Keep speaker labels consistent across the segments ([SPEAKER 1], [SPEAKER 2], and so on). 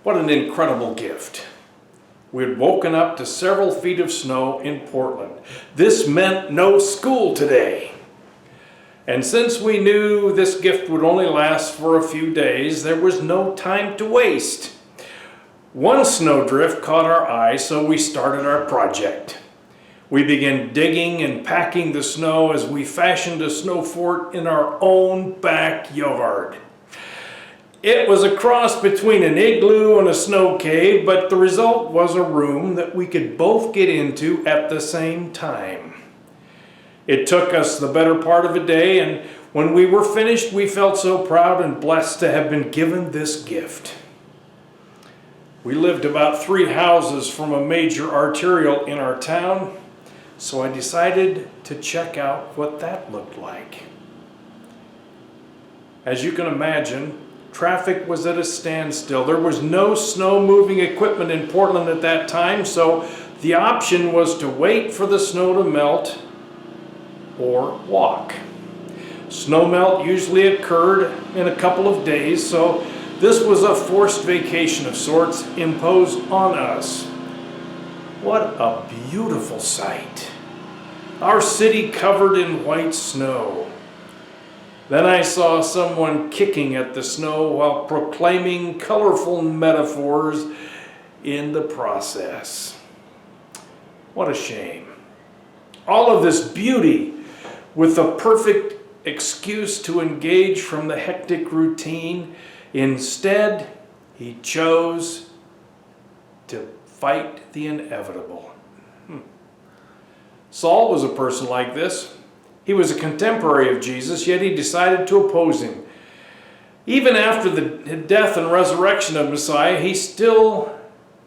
[SPEAKER 1] What an incredible gift. We had woken up to several feet of snow in Portland. This meant no school today. And since we knew this gift would only last for a few days, there was no time to waste. One snowdrift caught our eye, so we started our project. We began digging and packing the snow as we fashioned a snow fort in our own backyard. It was a cross between an igloo and a snow cave, but the result was a room that we could both get into at the same time. It took us the better part of a day, and when we were finished, we felt so proud and blessed to have been given this gift. We lived about 3 houses from a major arterial in our town, so I decided to check out what that looked like. As you can imagine, traffic was at a standstill. There was no snow-moving equipment in Portland at that time, so the option was to wait for the snow to melt or walk. Snow melt usually occurred in a couple of days, so this was a forced vacation of sorts imposed on us. What a beautiful sight. Our city covered in white snow. Then I saw someone kicking at the snow while proclaiming colorful metaphors in the process. What a shame. All of this beauty with the perfect excuse to engage from the hectic routine. Instead, he chose to fight the inevitable. Saul was a person like this. He was a contemporary of Jesus, yet he decided to oppose him. Even after the death and resurrection of Messiah, he still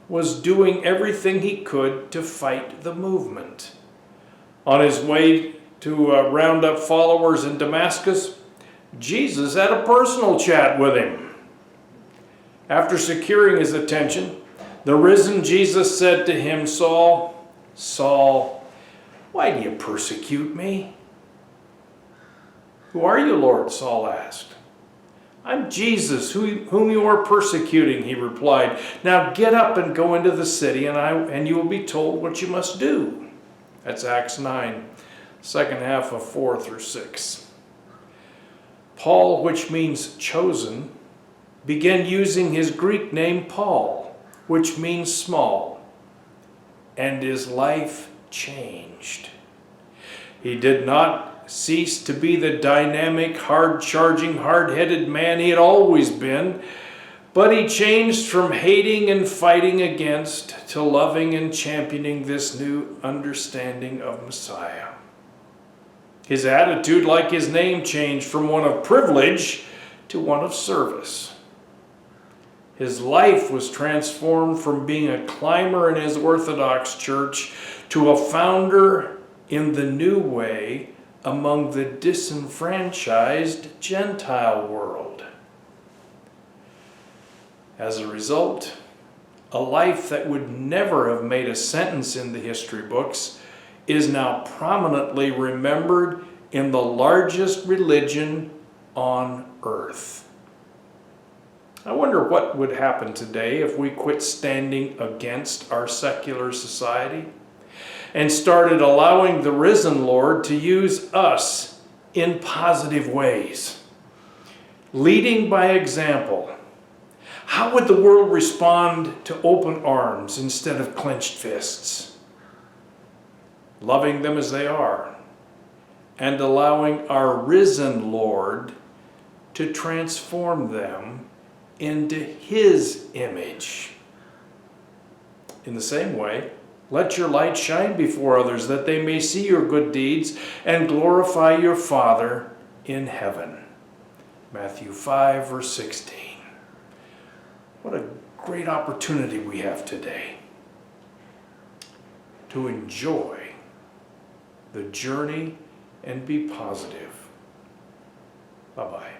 [SPEAKER 1] was doing everything he could to fight the movement. On his way to round up followers in Damascus, Jesus had a personal chat with him. After securing his attention, the risen Jesus said to him, "Saul, Saul, why do you persecute me?" "Who are you, Lord?" Saul asked. "I'm Jesus, whom you are persecuting," he replied. "Now get up and go into the city, and you will be told what you must do." That's Acts 9, second half of 4 through 6. Paul, which means chosen, began using his Greek name Paul, which means small, and his life changed. He did not cease to be the dynamic, hard-charging, hard-headed man he had always been, but he changed from hating and fighting against to loving and championing this new understanding of Messiah. His attitude, like his name, changed from one of privilege to one of service. His life was transformed from being a climber in his Orthodox church to a founder in the new way among the disenfranchised Gentile world. As a result, a life that would never have made a sentence in the history books is now prominently remembered in the largest religion on earth. I wonder what would happen today if we quit standing against our secular society and started allowing the risen Lord to use us in positive ways, leading by example. How would the world respond to open arms instead of clenched fists? Loving them as they are, and allowing our risen Lord to transform them into His image. In the same way, let your light shine before others, that they may see your good deeds and glorify your Father in heaven. Matthew 5, verse 16. What a great opportunity we have today to enjoy the journey and be positive. Bye-bye.